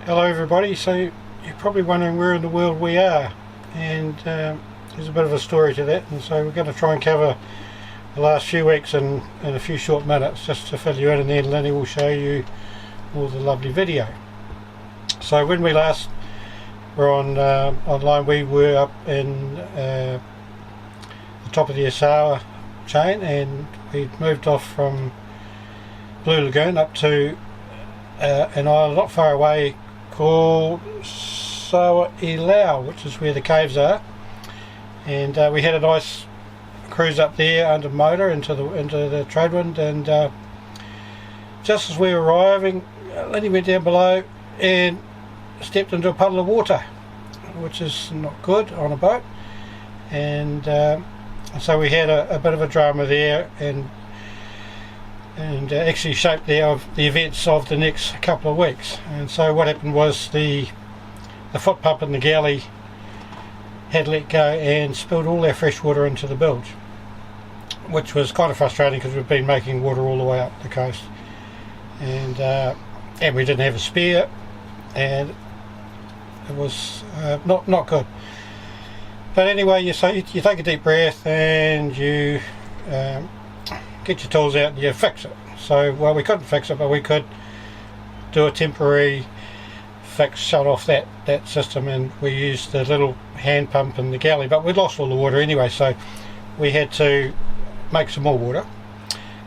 Hello everybody, so you're probably wondering where in the world we are, and there's a bit of a story to that, and so we're going to try and cover the last few weeks in a few short minutes just to fill you in, and then Lenny will show you all the lovely video. So when we last were on online, we were up in the top of the Asawa chain, and we'd moved off from Blue Lagoon up to an island not far away called Savusavu, which is where the caves are, and we had a nice cruise up there under motor into the trade wind, and just as we were arriving, Lenny went down below and stepped into a puddle of water, which is not good on a boat, and so we had a bit of a drama there, and actually shaped the events of the next couple of weeks. And so what happened was the foot pump in the galley had let go and spilled all our fresh water into the bilge, which was kind of frustrating because we've been making water all the way up the coast, and we didn't have a spare, and it was not good. But anyway, you take a deep breath and you get your tools out and you fix it. So, well, we couldn't fix it, but we could do a temporary fix, shut off that system, and we used the little hand pump in the galley, but we'd lost all the water anyway, so we had to make some more water.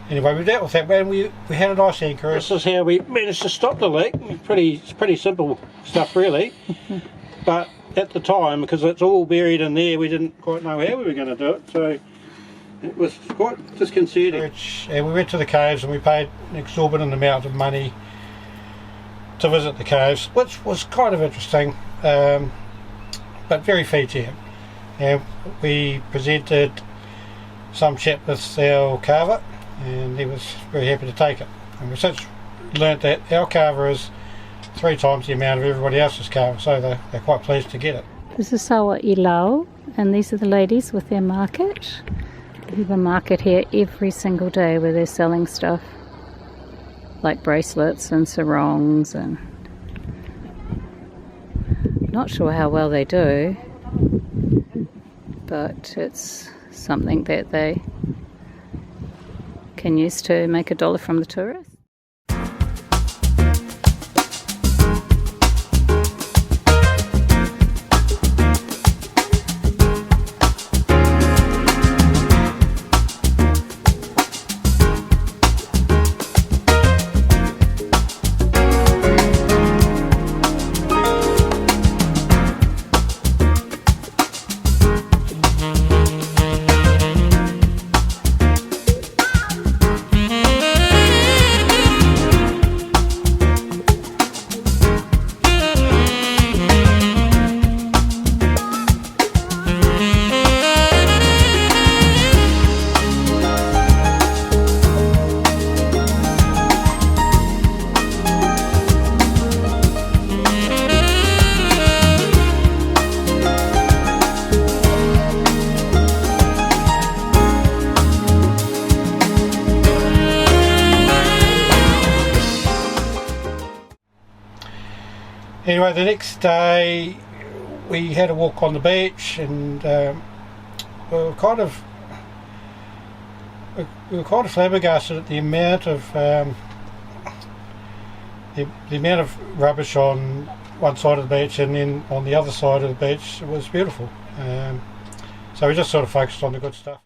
Anyway, we dealt with that, and we had a nice anchor. This is how we managed to stop the leak. It's pretty simple stuff, really. But at the time, because it's all buried in there, we didn't quite know how we were going to do it, so it was quite disconcerting. And we went to the caves and we paid an exorbitant amount of money to visit the caves, which was kind of interesting, but very Fijian. And we presented some chap with our carver, and he was very happy to take it. And we've since learnt that our carver is 3 times the amount of everybody else's carver, so they're quite pleased to get it. This is Savusavu, and these are the ladies with their market. They have a market here every single day where they're selling stuff like bracelets and sarongs, and not sure how well they do, but it's something that they can use to make $1 from the tourists. Anyway, the next day we had a walk on the beach, and we were kind of flabbergasted at the amount of the amount of rubbish on one side of the beach, and then on the other side of the beach it was beautiful. So we just sort of focused on the good stuff.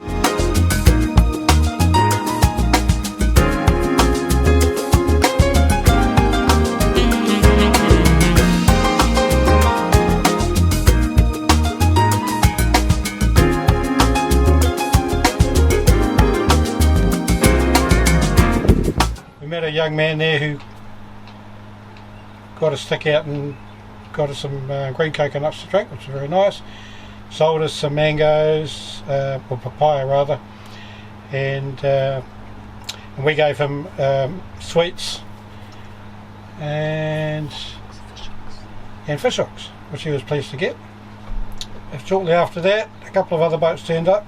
Met a young man there who got a stick out and got us some green coconuts to drink, which was very nice. Sold us some mangoes, or papaya rather, and we gave him sweets and fish hooks, which he was pleased to get. Shortly after that, a couple of other boats turned up.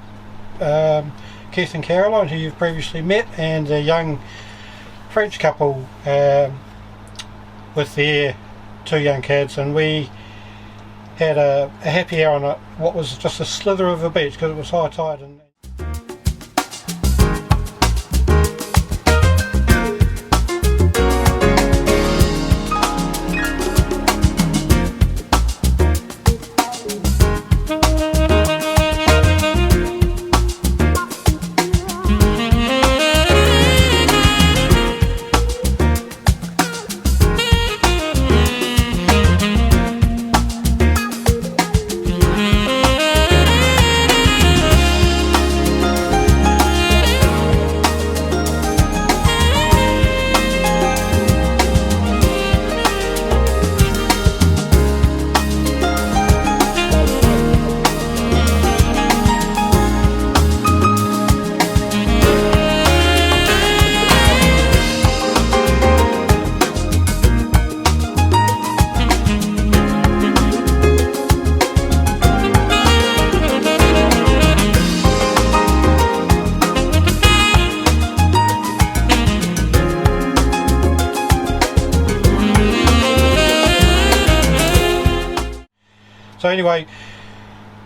Keith and Caroline, who you've previously met, and a young French couple with their two young kids, and we had a happy hour on what was just a slither of a beach because it was high tide. And so anyway,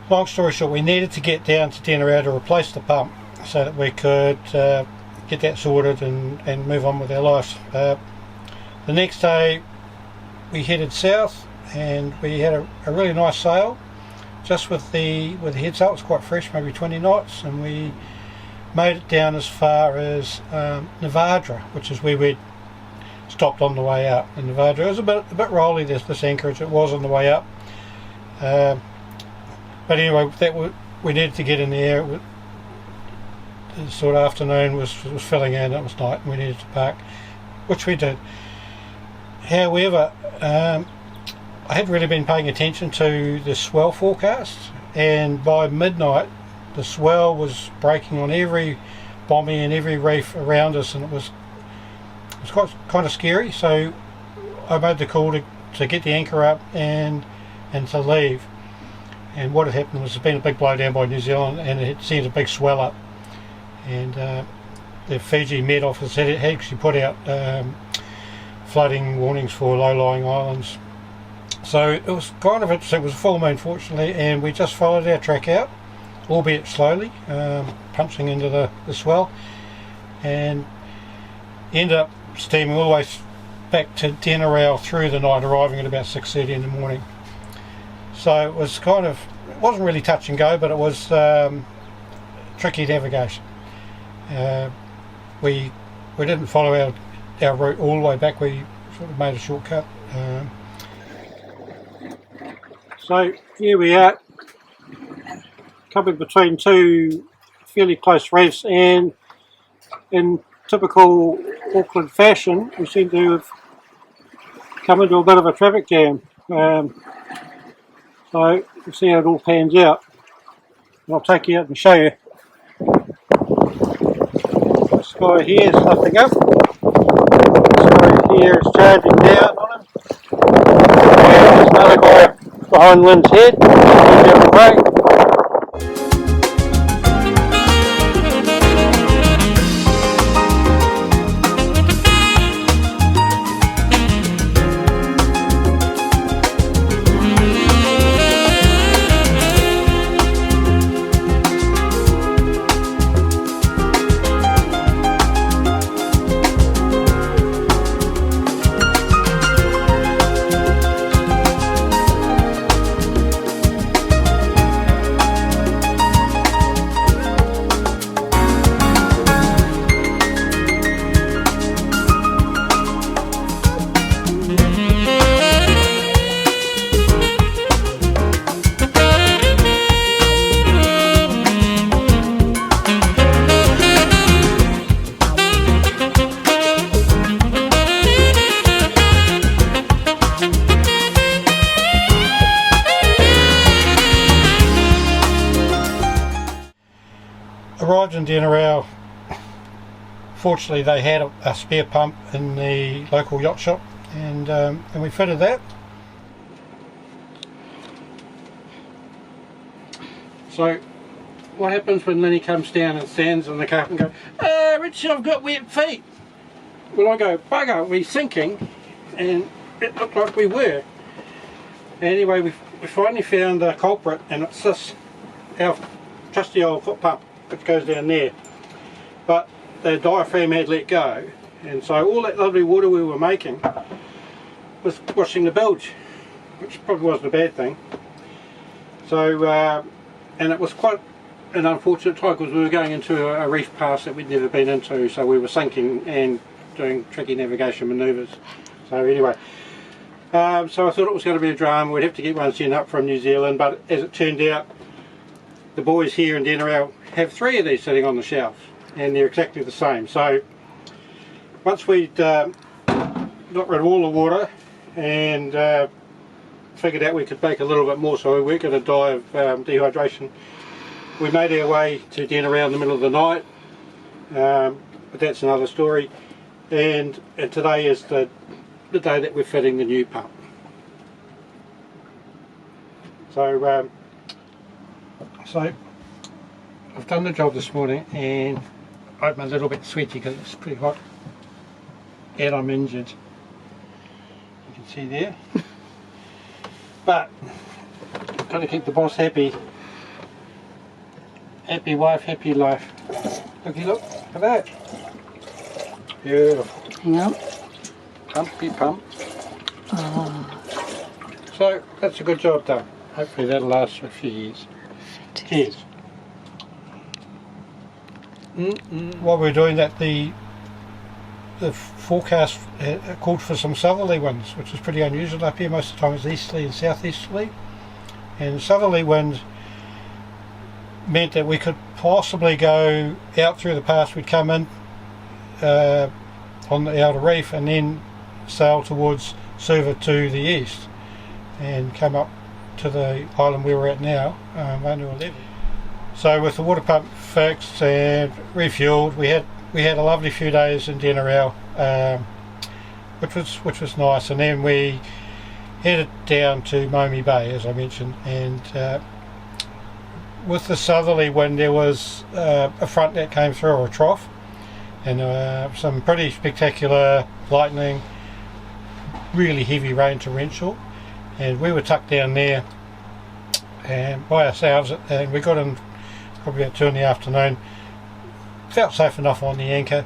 long story short, we needed to get down to Denarau to replace the pump so that we could get that sorted and move on with our lives. The next day we headed south, and we had a really nice sail just with the head sail. It was quite fresh, maybe 20 knots, and we made it down as far as Nevada, which is where we'd stopped on the way up. And Nevada, it was a bit rolly, this anchorage, it was on the way up. But anyway, we needed to get in there. The sort of afternoon was filling in, it was night, and we needed to park, which we did. However, I hadn't really been paying attention to the swell forecast, and by midnight the swell was breaking on every bombie and every reef around us, and it was quite kind of scary. So I made the call to get the anchor up and to leave. And what had happened was there's been a big blowdown by New Zealand, and it had sent a big swell up, and the Fiji Met Office had actually put out flooding warnings for low-lying islands. So it was kind of interesting. It was a full moon, fortunately, and we just followed our track out, albeit slowly, punching into the swell, and ended up steaming all the way back to Denarau through the night, arriving at about 6:30 in the morning. So it was kind of, it wasn't really touch and go, but it was tricky navigation. We didn't follow our route all the way back. We sort of made a shortcut. So here we are, coming between two fairly close reefs, and in typical Auckland fashion, we seem to have come into a bit of a traffic jam. So we'll see how it all pans out. And I'll take you out and show you. This guy here is lifting up. This guy here is charging down on him. And there's another guy behind Lynn's head. He's out the brake. Arrived in Denarau. Fortunately, they had a spare pump in the local yacht shop, and we fitted that. So, what happens when Lenny comes down and stands on the car and goes, Richard, I've got wet feet. Well, I go, bugger, we're sinking, and it looked like we were. Anyway, we finally found the culprit, and it's this, our trusty old foot pump which goes down there. But the diaphragm had let go, and so all that lovely water we were making was washing the bilge, which probably wasn't a bad thing. So, and it was quite an unfortunate time because we were going into a reef pass that we'd never been into, so we were sinking and doing tricky navigation manoeuvres. So anyway, so I thought it was going to be a drama. We'd have to get one sent up from New Zealand, but as it turned out, the boys here in Denarau have 3 of these sitting on the shelf, and they're exactly the same. So once we'd got rid of all the water and figured out we could make a little bit more, so we weren't going to die of dehydration, we made our way to Denarau in the middle of the night, but that's another story. And today is the day that we're fitting the new pump. So I've done the job this morning, and I'm a little bit sweaty because it's pretty hot and I'm injured. You can see there. But I've got to keep the boss happy. Happy wife, happy life. Looky, look at that. Beautiful. Hang on. Pumpy pump. Oh, So that's a good job done. Hopefully that'll last for a few years. Cheers. While we're doing that, the forecast called for some southerly winds, which is pretty unusual up here. Most of the time it's easterly and southeasterly, and southerly winds meant that we could possibly go out through the pass. We'd come in on the outer reef and then sail towards Suva to the east and come up to the island where we're at now, Vanua Levu. So with the water pump fixed and refueled, we had a lovely few days in Denarau, which was nice, and then we headed down to Momi Bay, as I mentioned, and with the southerly wind there was a front that came through, or a trough, and some pretty spectacular lightning, really heavy rain, torrential, and we were tucked down there and by ourselves, and we got in probably about 2 in the afternoon. Felt safe enough on the anchor.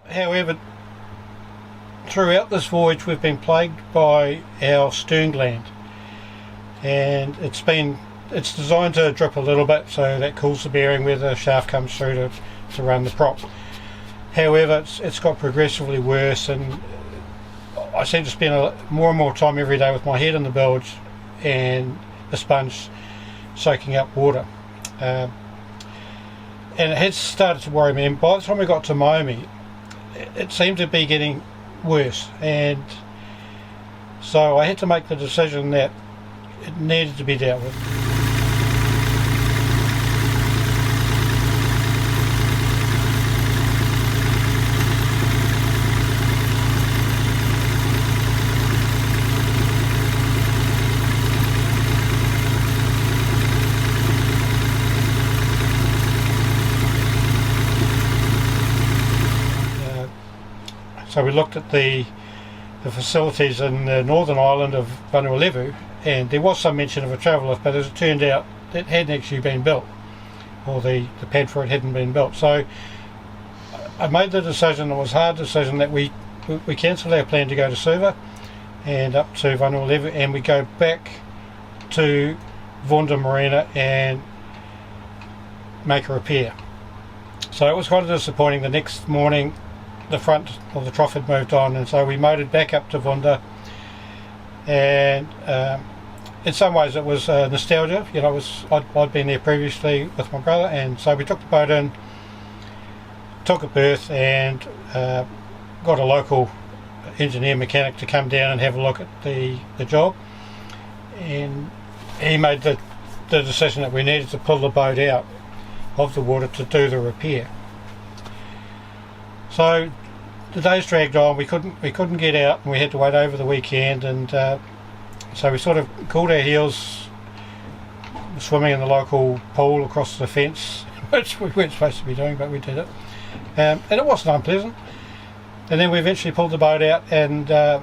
However, throughout this voyage we've been plagued by our stern gland, and it's designed to drip a little bit so that cools the bearing where the shaft comes through to run the prop. However, it's got progressively worse, and I seem to spend more and more time every day with my head in the bilge and the sponge soaking up water, and it has started to worry me, and by the time we got to Momi it seemed to be getting worse, and so I had to make the decision that it needed to be dealt with. So we looked at the facilities in the northern island of Vanua Levu, and there was some mention of a travel lift, but as it turned out it hadn't actually been built, or the pad for it hadn't been built. So I made the decision, it was a hard decision, that we cancelled our plan to go to Suva and up to Vanua Levu, and we go back to Voda Marina and make a repair. So it was quite disappointing. The next morning the front of the trough had moved on, and so we motored back up to Voda, and in some ways it was nostalgia. You know, I'd been there previously with my brother, and so we took the boat in, took a berth, and got a local engineer mechanic to come down and have a look at the job, and he made the decision that we needed to pull the boat out of the water to do the repair. So the days dragged on. We couldn't get out, and we had to wait over the weekend, and So we sort of cooled our heels swimming in the local pool across the fence, which we weren't supposed to be doing, but we did it. And it wasn't unpleasant. And then we eventually pulled the boat out, and I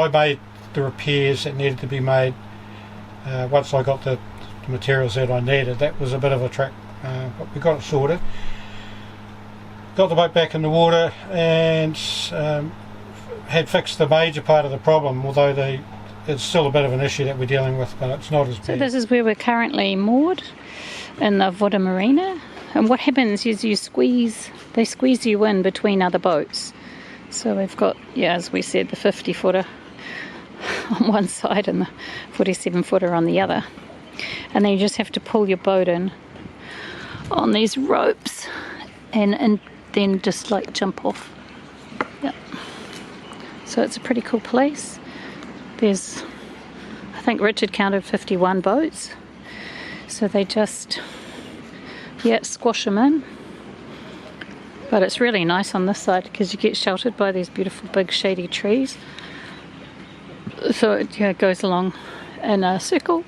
made the repairs that needed to be made once I got the materials that I needed. That was a bit of a trick, but we got it sorted. Got the boat back in the water and had fixed the major part of the problem, although it's still a bit of an issue that we're dealing with, but it's not as bad. So this is where we're currently moored, in the Voda Marina. And what happens is they squeeze you in between other boats. So we've got, yeah, as we said, the 50 footer on one side and the 47 footer on the other. And then you just have to pull your boat in on these ropes and then just like jump off. Yep. So it's a pretty cool place. There's, I think Richard counted 51 boats. So they just, yeah, squash them in. But it's really nice on this side because you get sheltered by these beautiful big shady trees. So it, yeah, goes along in a circle.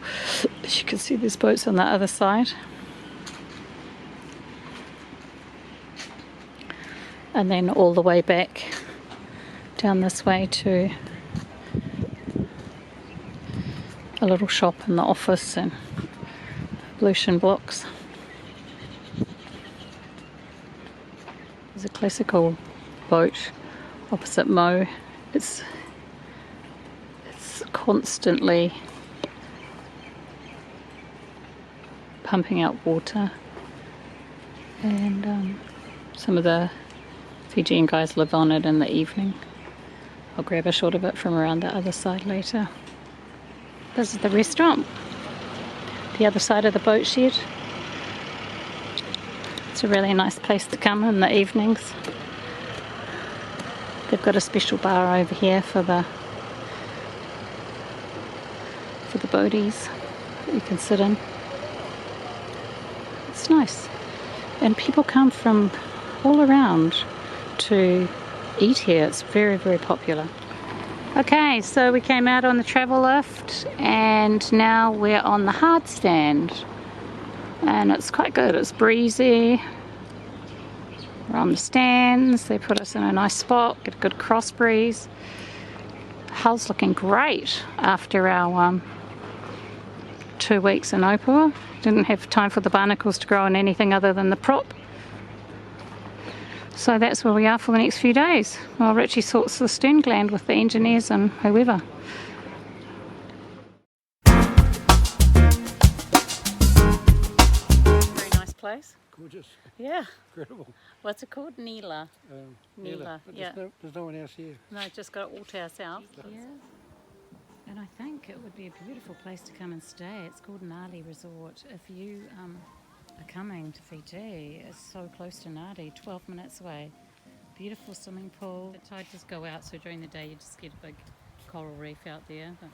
As you can see, there's boats on the other side. And then all the way back down this way to a little shop and the office and ablution blocks. There's a classical boat opposite Mo. It's constantly pumping out water, and some of the Fijian guys live on it in the evening. I'll grab a shot of it from around the other side later. This is the restaurant, the other side of the boat shed. It's a really nice place to come in the evenings. They've got a special bar over here for the boaties that you can sit in. It's nice. And people come from all around to eat here. It's very, very popular. Okay, so we came out on the travel lift and now we're on the hard stand. And it's quite good. It's breezy. We're on the stands. They put us in a nice spot, get a good cross breeze. The hull's looking great after our 2 weeks in Opua. Didn't have time for the barnacles to grow on anything other than the prop. So that's where we are for the next few days while Richie sorts the stern gland with the engineers and whoever. Very nice place. Gorgeous. Yeah. Incredible. What's it called? Nila. Nila. But Yeah. There's no one else here. No, just got it all to ourselves. Yeah. And I think it would be a beautiful place to come and stay. It's called Nadi Resort. If you are coming to Fiji, it's so close to Nadi, 12 minutes away. Beautiful swimming pool. The tide does go out, so during the day you just get a big coral reef out there. But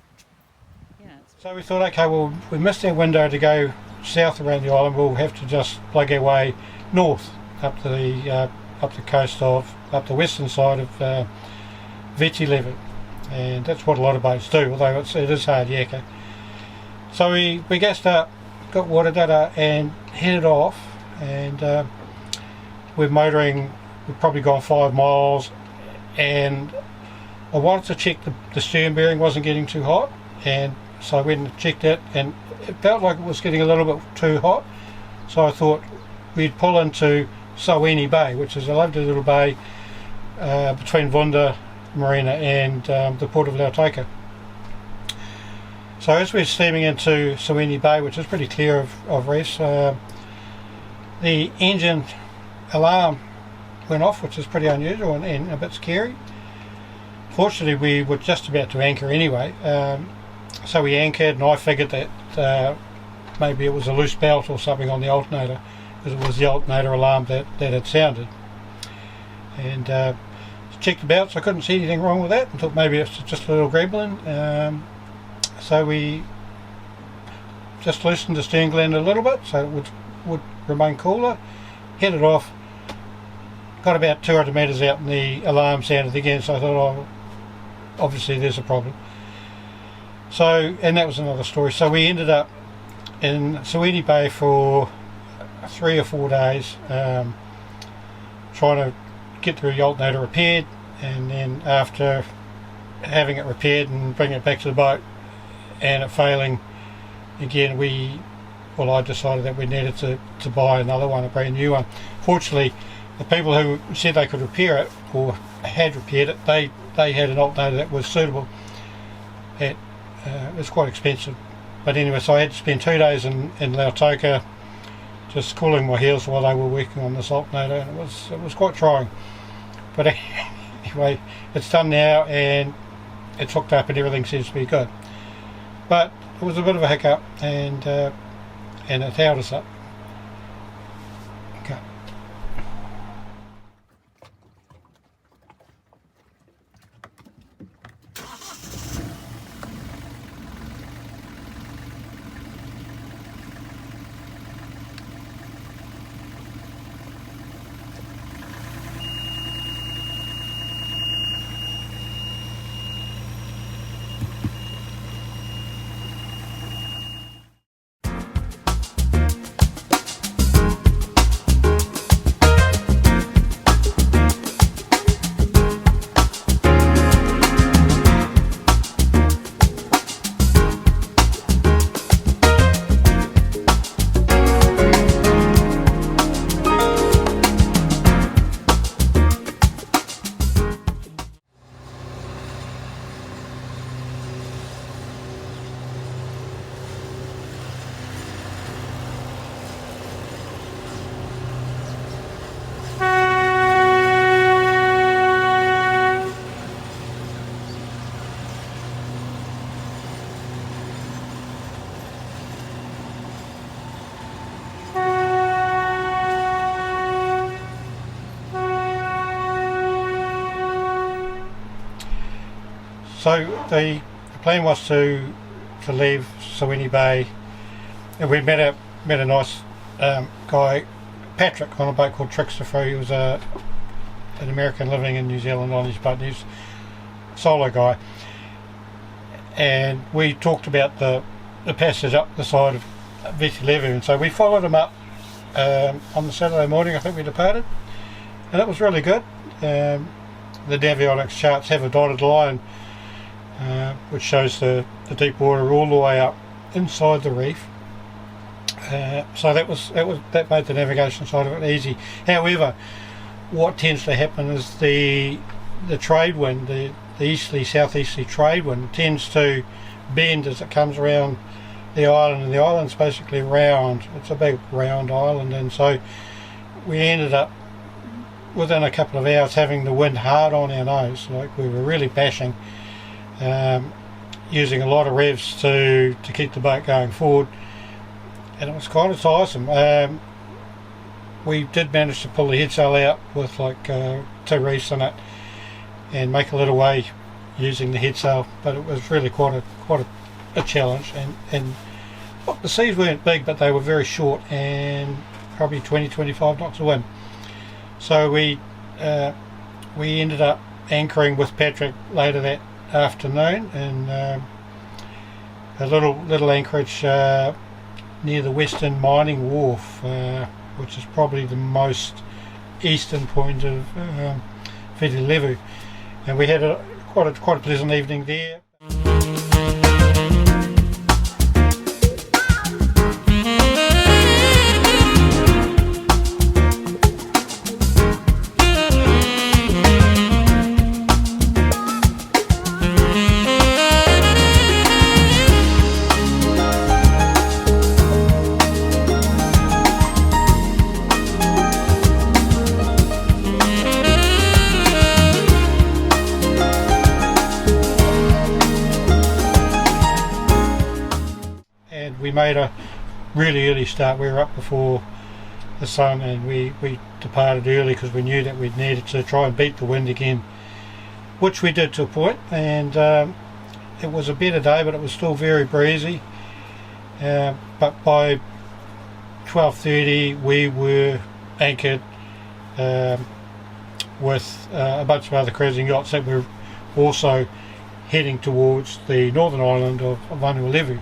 yeah. So we thought, okay, well, we missed our window to go south around the island. We'll have to just plug our way north up to the coast of, up the western side of Levuka. And that's what a lot of boats do, although it is hard yakka. So we gassed up, got water data and headed off, and we're motoring. We've probably gone 5 miles, and I wanted to check the stern bearing wasn't getting too hot, and so I went and checked it, and it felt like it was getting a little bit too hot. So I thought we'd pull into Savusavu Bay, which is a lovely little bay between Voda, Marina and the port of Levuka. So as we're steaming into Savusavu Bay, which is pretty clear of rest, the engine alarm went off, which is pretty unusual and a bit scary. Fortunately, we were just about to anchor anyway, so we anchored, and I figured that maybe it was a loose belt or something on the alternator, because it was the alternator alarm that had sounded. And checked the belts, I couldn't see anything wrong with that, and thought maybe it's just a little gremlin. So we just loosened the stern gland a little bit so it would remain cooler, headed off, got about 200 metres out and the alarm sounded again, so I thought, oh, obviously there's a problem. So, and that was another story. So we ended up in Savusavu Bay for 3 or 4 days, trying to get the alternator repaired, and then after having it repaired and bringing it back to the boat and it failing again, I decided that we needed to buy another one, a brand new one. Fortunately, the people who said they could repair it or had repaired it, they had an alternator that was suitable. It was quite expensive, but anyway, so I had to spend 2 days in Levuka just cooling my heels while they were working on this alternator, and it was quite trying. But anyway, it's done now and it's hooked up and everything seems to be good. But it was a bit of a hiccup, and it held us up. Okay. So the plan was to leave Savusavu Bay, and we met a nice guy, Patrick, on a boat called Trickster. He was an American living in New Zealand on his boat. He's a solo guy, and we talked about the passage up the side of Levuka, and so we followed him up on the Saturday morning. I think we departed, and it was really good. The navionics charts have a dotted line which shows the deep water all the way up inside the reef. So that made the navigation side of it easy. However, what tends to happen is the trade wind, the easterly southeasterly trade wind, tends to bend as it comes around the island, and the island's basically round. It's a big round island, and so we ended up within a couple of hours having the wind hard on our nose, like we were really bashing, using a lot of revs to keep the boat going forward, and it was kind of tiresome. We did manage to pull the head sail out with like 2 reefs in it and make a little way using the head sail, but it was really quite a challenge, and look, the seas weren't big, but they were very short and probably 20-25 knots of wind. So we ended up anchoring with Patrick later that afternoon in a little anchorage near the Western Mining Wharf, which is probably the most eastern point of Levuka, and we had quite a pleasant evening there. We made a really early start. We were up before the sun, and we departed early because we knew that we needed to try and beat the wind again, which we did to a point, and it was a better day, but it was still very breezy. But by 12:30 we were anchored with a bunch of other cruising yachts that were also heading towards the northern island of Levuka.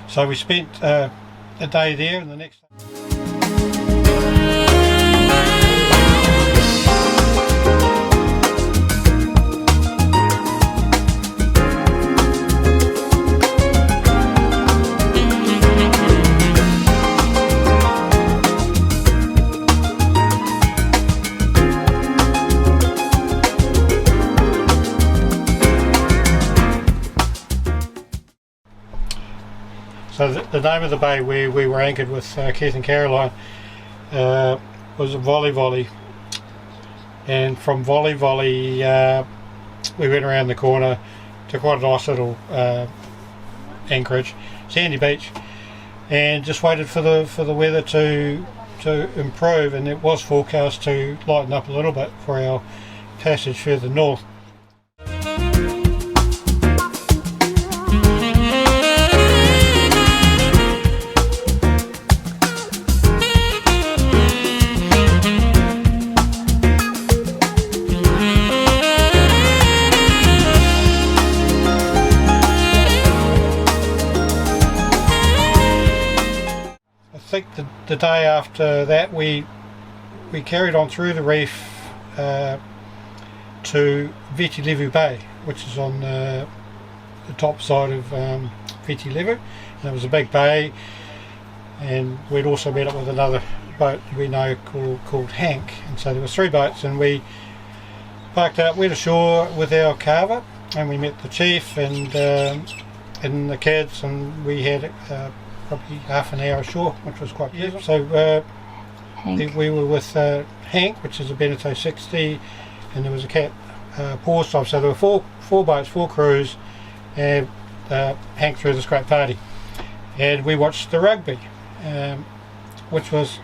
So we spent a day there, and the next day So the name of the bay where we were anchored with Keith and Caroline was Volley, and from Volley we went around the corner to quite a nice little anchorage, sandy beach, and just waited for the weather to improve, and it was forecast to lighten up a little bit for our passage further north. I think the day after that we carried on through the reef to Levuka Bay, which is on the top side of Levuka. And it was a big bay, and we'd also met up with another boat we know called Hank, and so there were 3 boats, and we parked out, went ashore with our carver, and we met the chief and the kids, and we had probably half an hour ashore, which was quite pleasant. So we were with Hank, which is a Beneteau 60, and there was a cat pause time. So there were four boats, 4 crews, and Hank threw this great party. And we watched the rugby, which was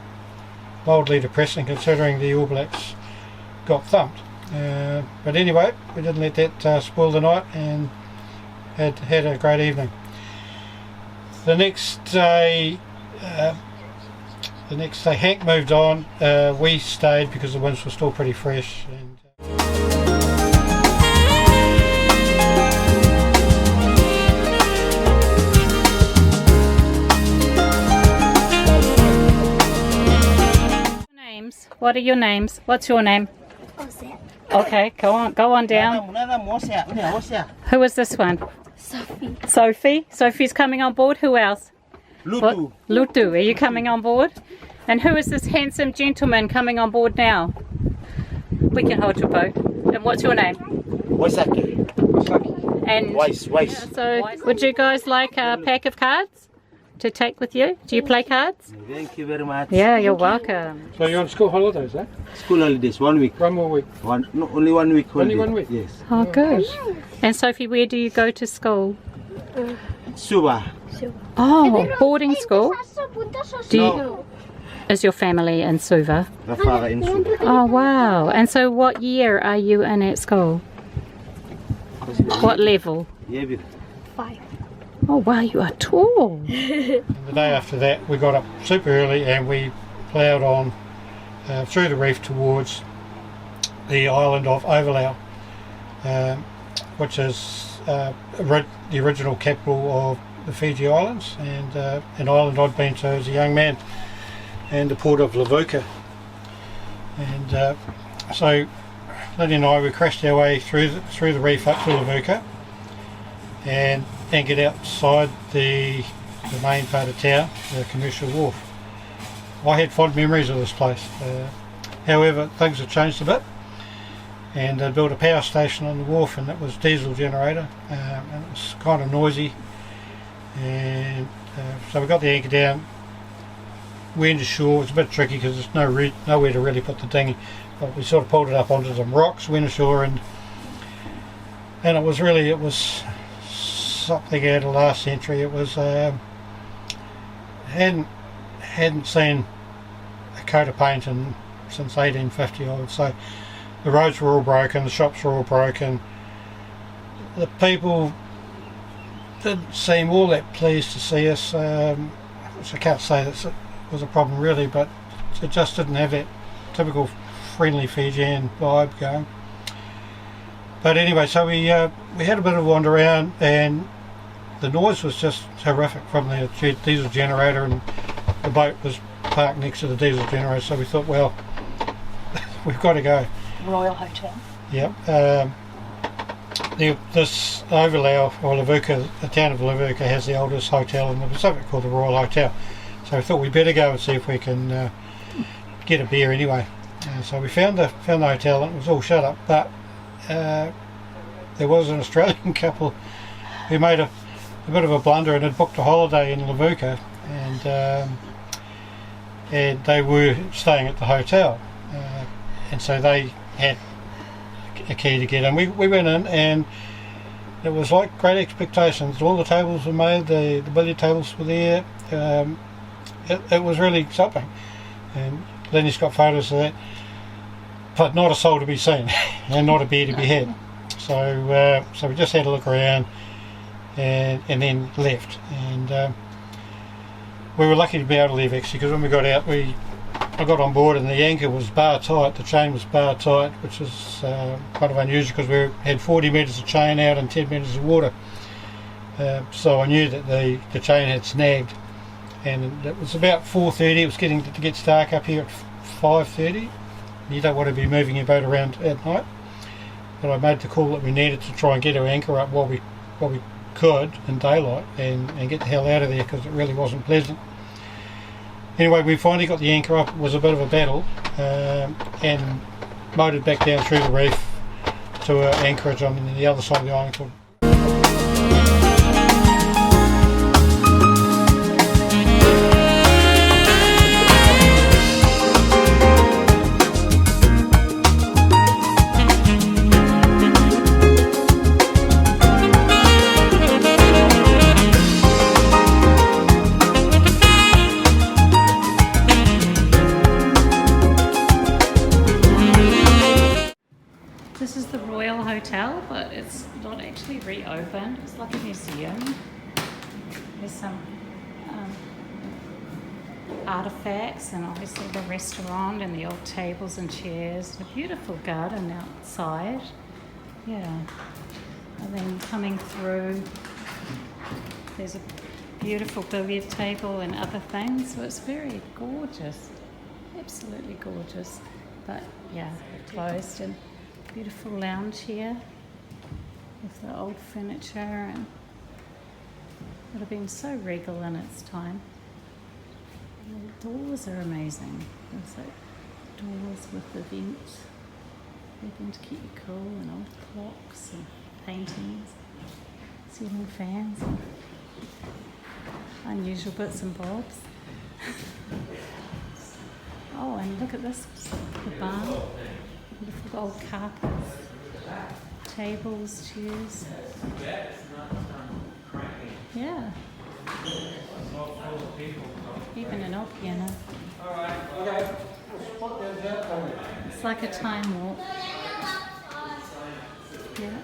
mildly depressing considering the All Blacks got thumped. But anyway, we didn't let that spoil the night, and had a great evening. The next day Hank moved on. We stayed because the winds were still pretty fresh. And names. What are your names? What's your name? Okay, go on down. Who is this one? Sophie. Sophie's coming on board. Who else? Lutu. Are you coming on board? And who is this handsome gentleman coming on board now? We can hold your boat. And what's your name? Waisaki. And Wise. so, would you guys like a pack of cards to take with you? Do you play cards? Thank you very much. Yeah, you're welcome. so you're on school holidays, eh? School holidays, 1 week. One more week. Only 1 week holiday. Only 1 week? Yes. Oh, good. And Sophie, where do you go to school? Suba. Oh, boarding school. Do you, No. Is your family in Suva? The father in Suba. Oh, wow. And so what year are you in at school? What level? Yeah, baby. Oh, wow, you are tall. And the day after that we got up super early, and we ploughed on through the reef towards the island of Overlau, which is the original capital of the Fiji Islands, and an island I'd been to as a young man, and the port of Levuka. And so Lydia and I, we crashed our way through the reef up to Levuka, and get outside the main part of town, the commercial wharf. I had fond memories of this place. However, things have changed a bit, and they built a power station on the wharf, and it was diesel generator, and it was kind of noisy. And so we got the anchor down, went ashore. It's a bit tricky because there's nowhere to really put the dinghy, but we sort of pulled it up onto some rocks, went ashore, and it was something out of last century. It was hadn't seen a coat of paint since 1850, I would say. The roads were all broken, the shops were all broken. The people didn't seem all that pleased to see us, which I can't say that it was a problem really, but it just didn't have that typical friendly Fijian vibe going. But anyway, so we had a bit of a wander around, and the noise was just horrific from the diesel generator, and the boat was parked next to the diesel generator, so we thought, well, we've got to go. Royal Hotel. Yep. This Overlau, or Levuka, the town of Levuka has the oldest hotel in the Pacific called the Royal Hotel. So we thought we'd better go and see if we can get a beer anyway. So we found the hotel, and it was all shut up, but there was an Australian couple who made a bit of a blunder and had booked a holiday in Levuka, and they were staying at the hotel, and so they had a key to get in. We went in, and it was like great expectations. All the tables were made, the billiard tables were there. It was really something, and Lenny's got photos of that, but not a soul to be seen and not a beer to be had. So we just had a look around and then left, and we were lucky to be able to leave actually, because when we got out, I got on board and the anchor was bar tight, the chain was bar tight, which is kind of unusual because we had 40 metres of chain out and 10 metres of water. So I knew that the chain had snagged, and it was about 4:30. It was getting to get dark up here at 5:30. You don't want to be moving your boat around at night. But I made the call that we needed to try and get our anchor up while we could in daylight, and get the hell out of there, because it really wasn't pleasant. Anyway, we finally got the anchor up. It was a bit of a battle, and motored back down through the reef to an anchorage on the other side of the island called This is the Royal Hotel, but it's not actually reopened. It's like a museum. There's some artifacts, and obviously the restaurant and the old tables and chairs. A beautiful garden outside. Yeah. And then coming through, there's a beautiful billiard table and other things. So it's very gorgeous. Absolutely gorgeous. But yeah, closed, and beautiful lounge here with the old furniture, and it would have been so regal in its time. The doors are amazing. There's like doors with the vents, everything to keep you cool, and old clocks and paintings, ceiling fans, and unusual bits and bobs. Oh, and look at this, the bar. Beautiful old carpets, tables, chairs. Yeah. Even an old piano. It's like a time warp. Yeah.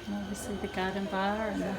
And obviously the garden bar and the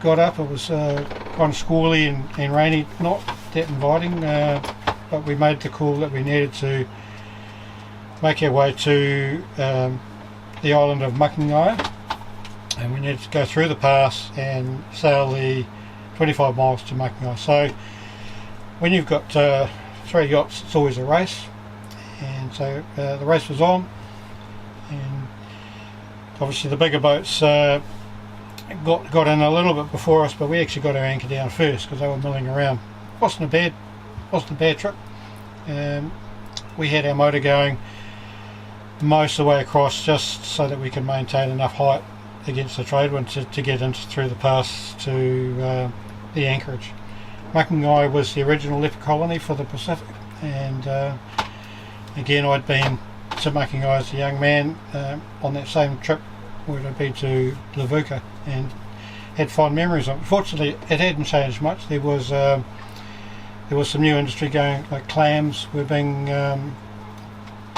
got up, it was kind of squally and rainy, not that inviting, but we made the call that we needed to make our way to the island of Makangai, and we needed to go through the pass and sail the 25 miles to Makangai. So when you've got 3 yachts, it's always a race, and so the race was on, and obviously the bigger boats got in a little bit before us, but we actually got our anchor down first because they were milling around. Wasn't a bad trip. We had our motor going most of the way across just so that we could maintain enough height against the trade wind to get through the pass to the anchorage. Makangai was the original leper colony for the Pacific, and again I'd been to Makangai as a young man on that same trip where I'd been to Levuka, and had fond memories of it. Fortunately it hadn't changed much. There was some new industry going, like clams were being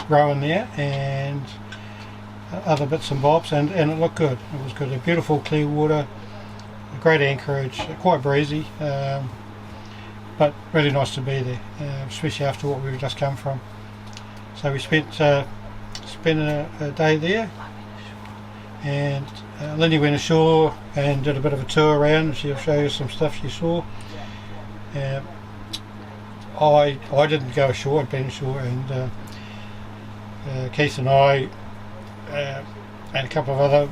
grown there, and other bits and bobs, and it looked good. It was good. A beautiful clear water, a great anchorage, quite breezy, but really nice to be there, especially after what we've just come from. So we spent a day there, and Lindy went ashore and did a bit of a tour around, and she'll show you some stuff she saw. I didn't go ashore, I'd been ashore, and Keith and I and a couple of other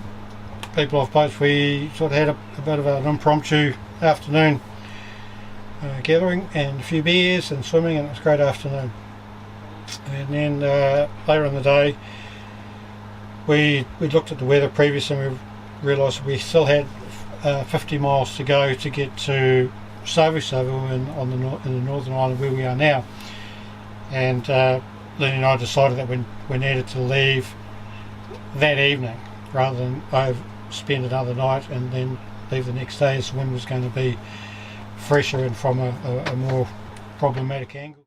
people off boats, we sort of had a bit of an impromptu afternoon gathering, and a few beers and swimming, and it was a great afternoon. And then later in the day we looked at the weather previous, and we realised we still had 50 miles to go to get to Savusavu in the northern island where we are now, and Lenny and I decided that we needed to leave that evening rather than spend another night and then leave the next day, as the wind was going to be fresher and from a more problematic angle.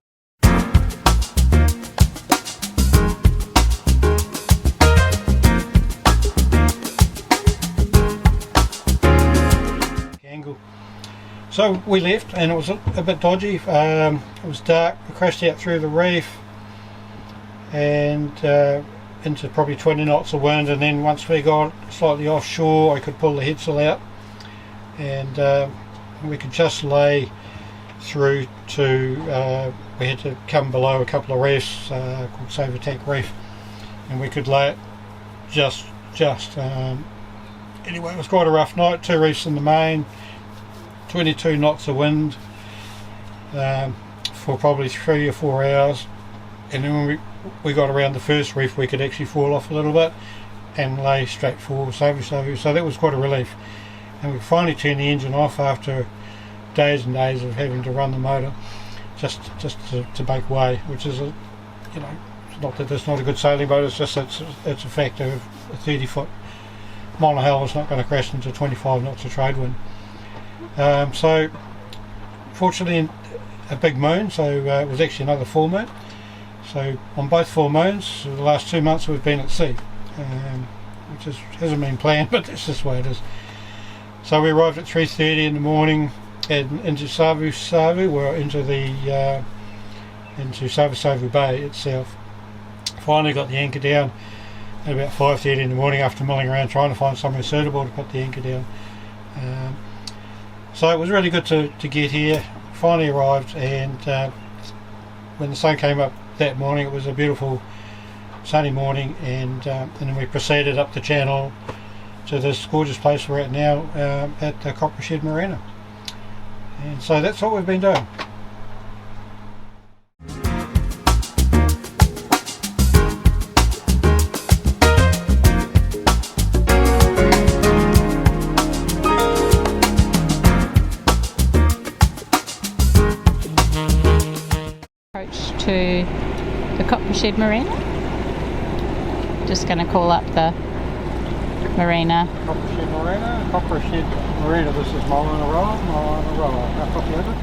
So we left, and it was a bit dodgy. It was dark. We crashed out through the reef and into probably 20 knots of wind, and then once we got slightly offshore I could pull the headsail out, and we could just lay through to we had to come below a couple of reefs called Savusavu Reef, and we could lay it just anyway, it was quite a rough night. 2 reefs in the main, 22 knots of wind for probably 3 or 4 hours, and then when we got around the first reef we could actually fall off a little bit and lay straight for Savusavu, so that was quite a relief. And we finally turned the engine off after days and days of having to run the motor just to make way, which is not that it's not a good sailing boat, it's just it's a factor of a 30-foot monohull is not going to crash into 25 knots of trade wind. So fortunately a big moon, so it was actually another full moon. So on both full moons, the last 2 months we've been at sea, which hasn't been planned, but that's just the way it is. So we arrived at 3:30 in the morning into Savusavu, or into Savusavu Bay itself. Finally got the anchor down at about 5:30 in the morning after milling around trying to find somewhere suitable to put the anchor down. So it was really good to get here. Finally arrived, and when the sun came up that morning, it was a beautiful sunny morning, and then we proceeded up the channel to this gorgeous place we're at now, at the Copper Shed Marina. And so that's what we've been doing. Approach to the Copper Shed Marina. Just going to call up the marina. Copper Shed Marina, this is Marina Roa. How copy over?